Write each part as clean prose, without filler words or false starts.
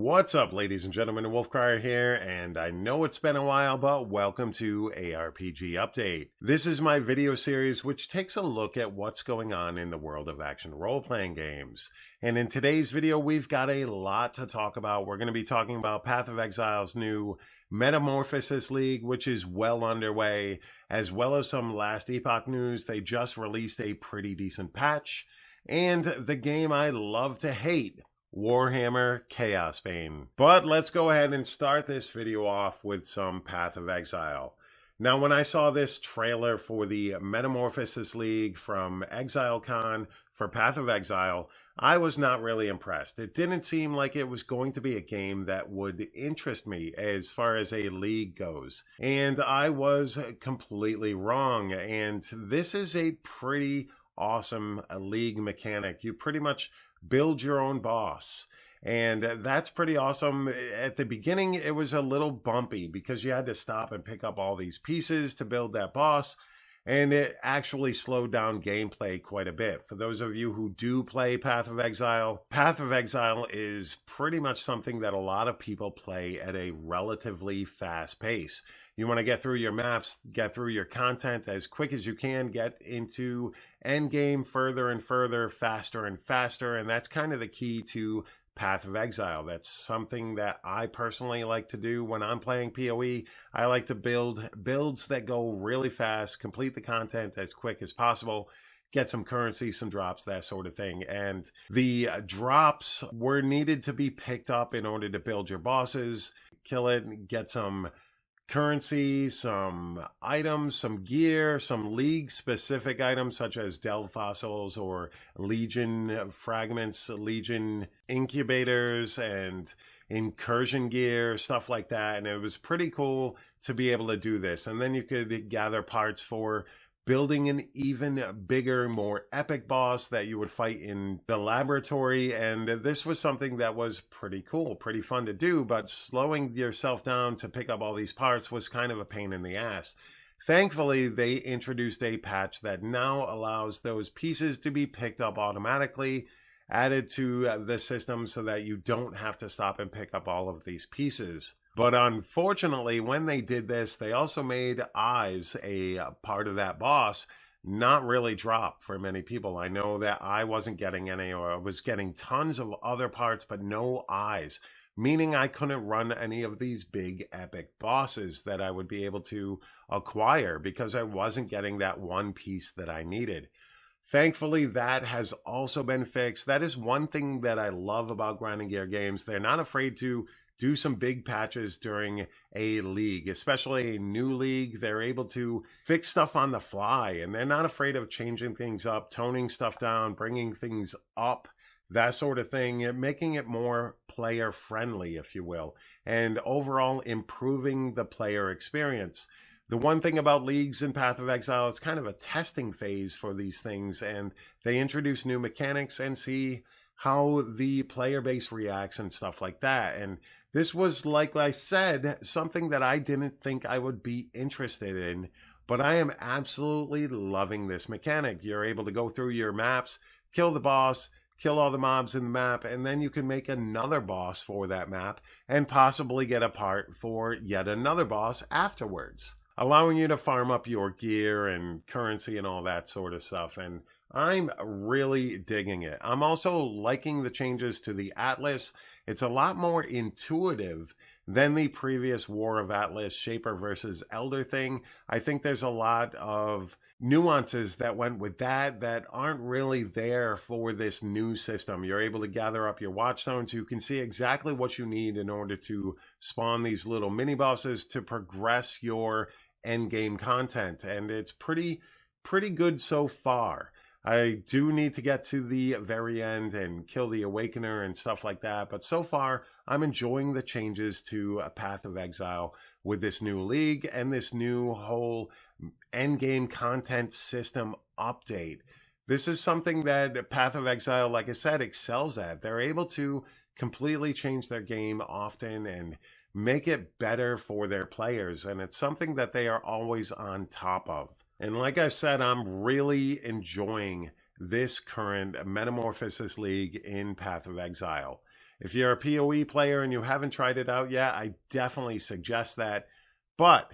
What's up, ladies and gentlemen? Wolfcryer here, and I know it's been a while, but welcome to aRPG Update. This is my video series which takes a look at what's going on in the world of action role-playing games. And in today's video, we've got a lot to talk about. We're going to be talking about Path of Exile's new Metamorphosis League, which is well underway, as well as some last Epoch news. They just released a pretty decent patch, and the game I love to hate, Warhammer Chaosbane. But let's go ahead and start this video off with some Path of Exile. Now, when I saw this trailer for the Metamorphosis League from ExileCon for Path of Exile, I was not really impressed. It didn't seem like it was going to be a game that would interest me as far as a league goes. And I was completely wrong. And this is a pretty awesome league mechanic. You pretty much build your own boss, and that's pretty awesome. At the beginning, it was a little bumpy because you had to stop and pick up all these pieces to build that boss, and it actually slowed down gameplay quite a bit. For those of you who do play Path of Exile is pretty much something that a lot of people play at a relatively fast pace. You want to get through your maps, get through your content as quick as you can, get into endgame further and further, faster and faster, and that's kind of the key to Path of Exile. That's something that I personally like to do when I'm playing PoE. I like to build builds that go really fast, complete the content as quick as possible, get some currency, some drops, that sort of thing. And the drops were needed to be picked up in order to build your bosses, kill it, get some currency, some items, some gear, some league specific items such as Delve fossils or Legion fragments, Legion incubators, and incursion gear, stuff like that. And it was pretty cool to be able to do this. And then you could gather parts for building an even bigger, more epic boss that you would fight in the laboratory. And this was something that was pretty cool, pretty fun to do, but slowing yourself down to pick up all these parts was kind of a pain in the ass. Thankfully, they introduced a patch that now allows those pieces to be picked up automatically, added to the system so that you don't have to stop and pick up all of these pieces. But unfortunately, when they did this, they also made eyes a part of that boss not really drop for many people. I know that I wasn't getting any, or I was getting tons of other parts, but no eyes, meaning I couldn't run any of these big epic bosses that I would be able to acquire because I wasn't getting that one piece that I needed. Thankfully, that has also been fixed. That is one thing that I love about Grinding Gear games. They're not afraid to do some big patches during a league, especially a new league. They're able to fix stuff on the fly, and they're not afraid of changing things up, toning stuff down, bringing things up, that sort of thing, making it more player friendly, if you will, and overall improving the player experience. The one thing about leagues in Path of Exile, it's kind of a testing phase for these things, and they introduce new mechanics and see how the player base reacts and stuff like that. And this was, like I said, something that I didn't think I would be interested in, but I am absolutely loving this mechanic. You're able to go through your maps, kill the boss, kill all the mobs in the map, and then you can make another boss for that map and possibly get a part for yet another boss afterwards, allowing you to farm up your gear and currency and all that sort of stuff. And I'm really digging it. I'm also liking the changes to the Atlas. It's a lot more intuitive than the previous War of Atlas Shaper versus Elder thing. I think there's a lot of nuances that went with that aren't really there for this new system. You're able to gather up your watchstones. You can see exactly what you need in order to spawn these little mini bosses to progress your end game content, and it's pretty good so far. I do need to get to the very end and kill the Awakener and stuff like that, but so far I'm enjoying the changes to Path of Exile with this new league and this new whole end game content system update. This is something that Path of Exile, like I said, excels at. They're able to completely change their game often and make it better for their players, and it's something that they are always on top of. And like I said, I'm really enjoying this current Metamorphosis League in Path of Exile. If you're a PoE player and you haven't tried it out yet, I definitely suggest that. But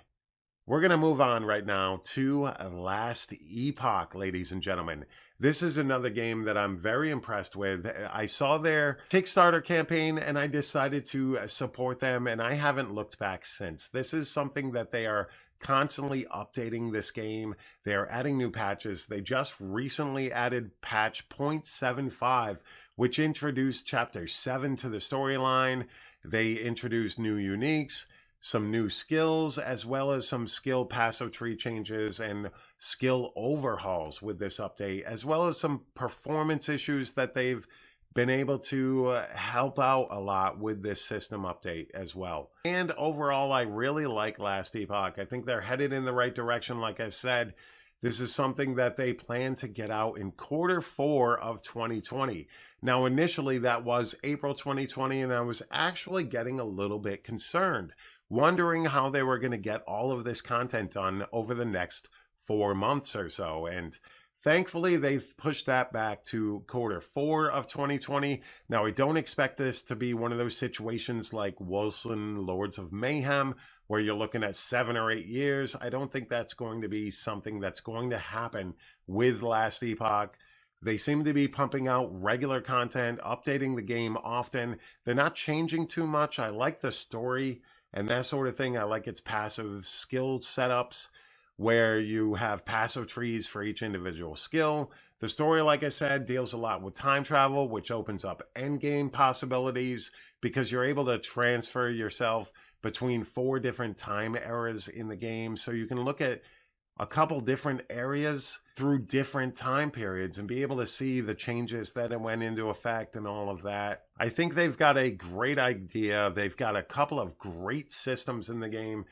we're going to move on right now to Last Epoch, ladies and gentlemen. This is another game that I'm very impressed with. I saw their Kickstarter campaign and I decided to support them, and I haven't looked back since. This is something that they are constantly updating this game. They are adding new patches. They just recently added patch 0.75, which introduced Chapter 7 to the storyline. They introduced new uniques, some new skills, as well as some skill passive tree changes and skill overhauls with this update, as well as some performance issues that they've been able to help out a lot with this system update as well. And overall, I really like Last Epoch. I think they're headed in the right direction. Like I said, this is something that they plan to get out in Q4 of 2020. Now, initially, that was April 2020, and I was actually getting a little bit concerned, wondering how they were going to get all of this content done over the next 4 months or so. And thankfully, they've pushed that back to Q4 of 2020. Now, I don't expect this to be one of those situations like Wolfcryer Lords of Mayhem, where you're looking at 7 or 8 years. I don't think that's going to be something that's going to happen with Last Epoch. They seem to be pumping out regular content, updating the game often. They're not changing too much. I like the story and that sort of thing. I like its passive skill setups, where you have passive trees for each individual skill. The story, like I said, deals a lot with time travel, which opens up endgame possibilities because you're able to transfer yourself between 4 different time eras in the game. So you can look at a couple different areas through different time periods and be able to see the changes that went into effect and all of that. I think they've got a great idea. They've got a couple of great systems in the game.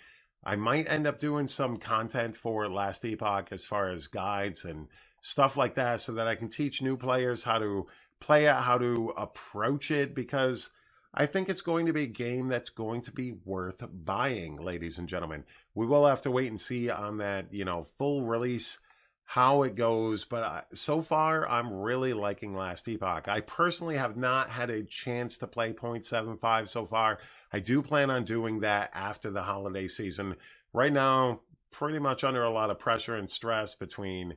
I might end up doing some content for Last Epoch as far as guides and stuff like that, so that I can teach new players how to play it, how to approach it, because I think it's going to be a game that's going to be worth buying, ladies and gentlemen. We will have to wait and see on that, full release, how it goes. But so far, I'm really liking Last Epoch. I personally have not had a chance to play 0.75 so far. I do plan on doing that after the holiday season. Right now, pretty much under a lot of pressure and stress between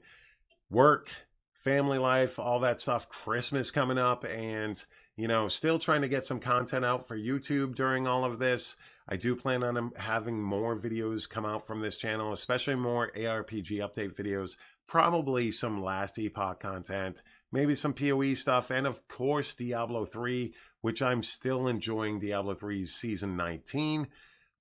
work, family life, all that stuff, Christmas coming up, and still trying to get some content out for YouTube during all of this. I do plan on having more videos come out from this channel, especially more aRPG update videos, probably some Last Epoch content, maybe some PoE stuff, and of course Diablo 3, which I'm still enjoying Diablo 3's Season 19.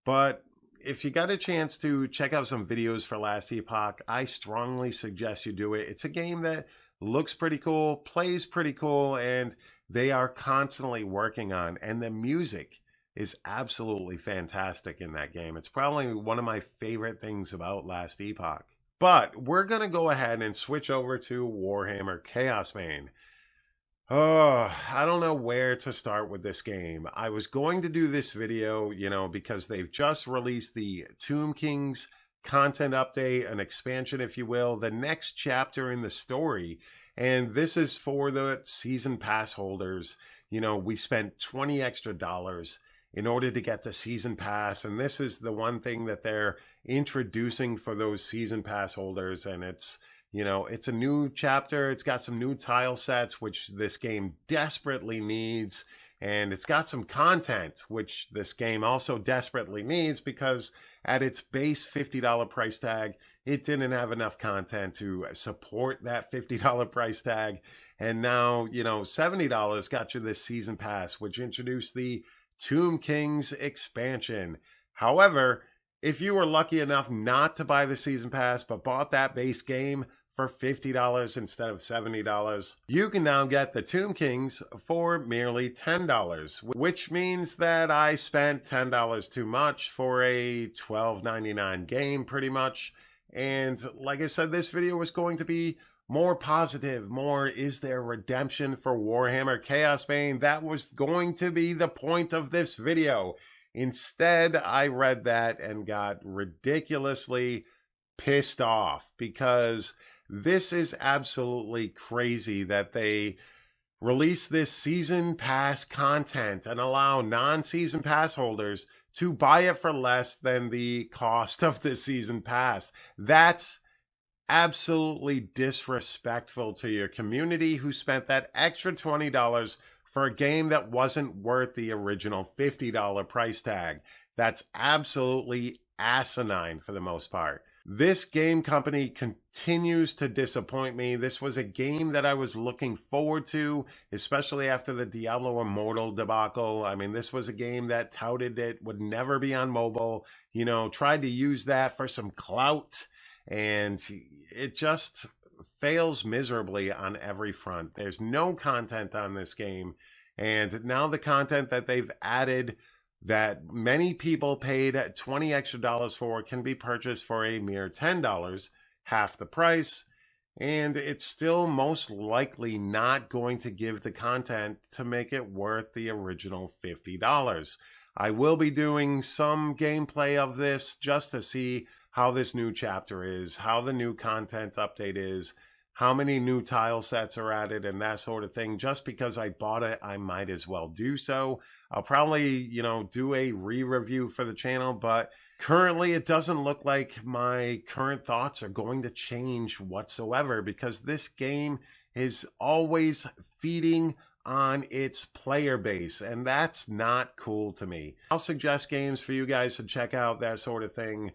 But if you got a chance to check out some videos for Last Epoch, I strongly suggest you do it. It's a game that looks pretty cool, plays pretty cool, and they are constantly working on. And the music is absolutely fantastic in that game. It's probably one of my favorite things about Last Epoch. But we're going to go ahead and switch over to Warhammer Chaosbane. Oh, I don't know where to start with this game. I was going to do this video, because they've just released the Tomb Kings content update, an expansion, if you will, the next chapter in the story. And this is for the season pass holders. We spent $20 extra in order to get the season pass. And this is the one thing that they're introducing for those season pass holders. And it's a new chapter. It's got some new tile sets, which this game desperately needs. And it's got some content, which this game also desperately needs, because at its base $50 price tag, it didn't have enough content to support that $50 price tag. And now, $70 got you this season pass, which introduced the Tomb Kings expansion. However, if you were lucky enough not to buy the season pass, but bought that base game for $50 instead of $70, you can now get the Tomb Kings for merely $10, which means that I spent $10 too much for a $12.99 game, pretty much. And like I said, this video was going to be more positive, more is there redemption for Warhammer Chaosbane. That was going to be the point of this video. Instead, I read that and got ridiculously pissed off, because this is absolutely crazy that they release this season pass content and allow non-season pass holders to buy it for less than the cost of the season pass. That's absolutely disrespectful to your community who spent that extra $20 for a game that wasn't worth the original $50 price tag. That's absolutely asinine for the most part. This game company continues to disappoint me. This was a game that I was looking forward to, especially after the Diablo Immortal debacle. I mean, this was a game that touted it would never be on mobile, you know, tried to use that for some clout, and it just fails miserably on every front. There's no content on this game, and now the content that they've added that many people paid $20 extra for can be purchased for a mere $10, half the price, and it's still most likely not going to give the content to make it worth the original $50. I will be doing some gameplay of this just to see how this new chapter is, how the new content update is, how many new tile sets are added, and that sort of thing. Just because I bought it, I might as well do so. I'll probably, you know, do a re-review for the channel, but currently it doesn't look like my current thoughts are going to change whatsoever, because this game is always feeding on its player base, and that's not cool to me. I'll suggest games for you guys to check out, that sort of thing.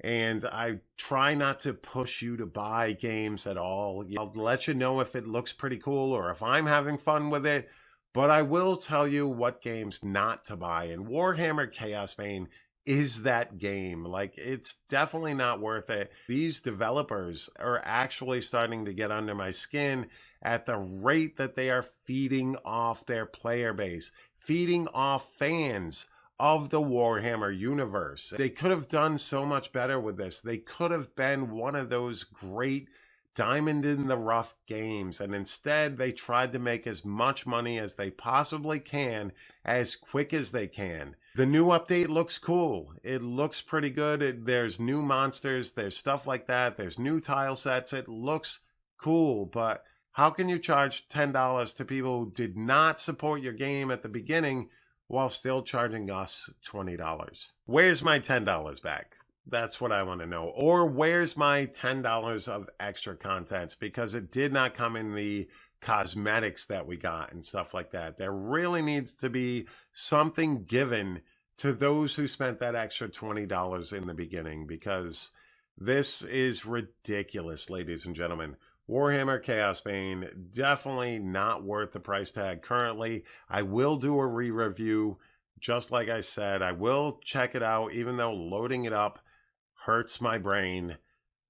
And I try not to push you to buy games at all. I'll let you know if it looks pretty cool or if I'm having fun with it. But I will tell you what games not to buy. And Warhammer Chaosbane is that game. Like, it's definitely not worth it. These developers are actually starting to get under my skin at the rate that they are feeding off their player base, feeding off fans of the Warhammer universe. They could have done so much better with this. They could have been one of those great diamond in the rough games, and instead they tried to make as much money as they possibly can as quick as they can. The new update looks cool. It looks pretty good. There's new monsters, there's stuff like that, there's new tile sets. It looks cool, but how can you charge $10 to people who did not support your game at the beginning while still charging us $20? Where's my $10 back? That's what I want to know. Or where's my $10 of extra content? Because it did not come in the cosmetics that we got and stuff like that. There really needs to be something given to those who spent that extra $20 in the beginning, because this is ridiculous, ladies and gentlemen. Warhammer Chaosbane, definitely not worth the price tag currently. I will do a re-review. Just like I said, I will check it out, even though loading it up hurts my brain.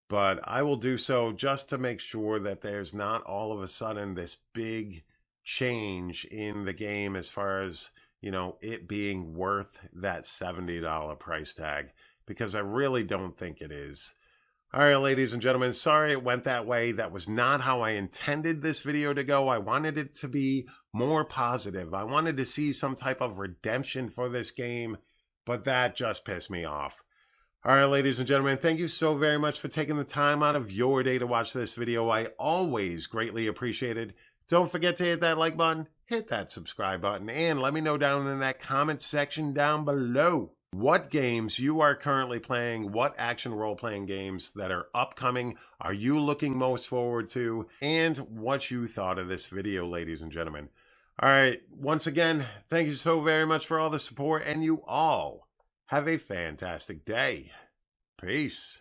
But I will do so just to make sure that there's not all of a sudden this big change in the game as far as, you know, it being worth that $70 price tag, because I really don't think it is. All right, ladies and gentlemen, sorry it went that way. That was not how I intended this video to go. I wanted it to be more positive. I wanted to see some type of redemption for this game, but that just pissed me off. All right, ladies and gentlemen, thank you so very much for taking the time out of your day to watch this video. I always greatly appreciate it. Don't forget to hit that like button, hit that subscribe button, and let me know down in that comment section down below what games you are currently playing, what action role-playing games that are upcoming are you looking most forward to, and what you thought of this video, ladies and gentlemen. All right, once again, thank you so very much for all the support, and you all have a fantastic day. Peace.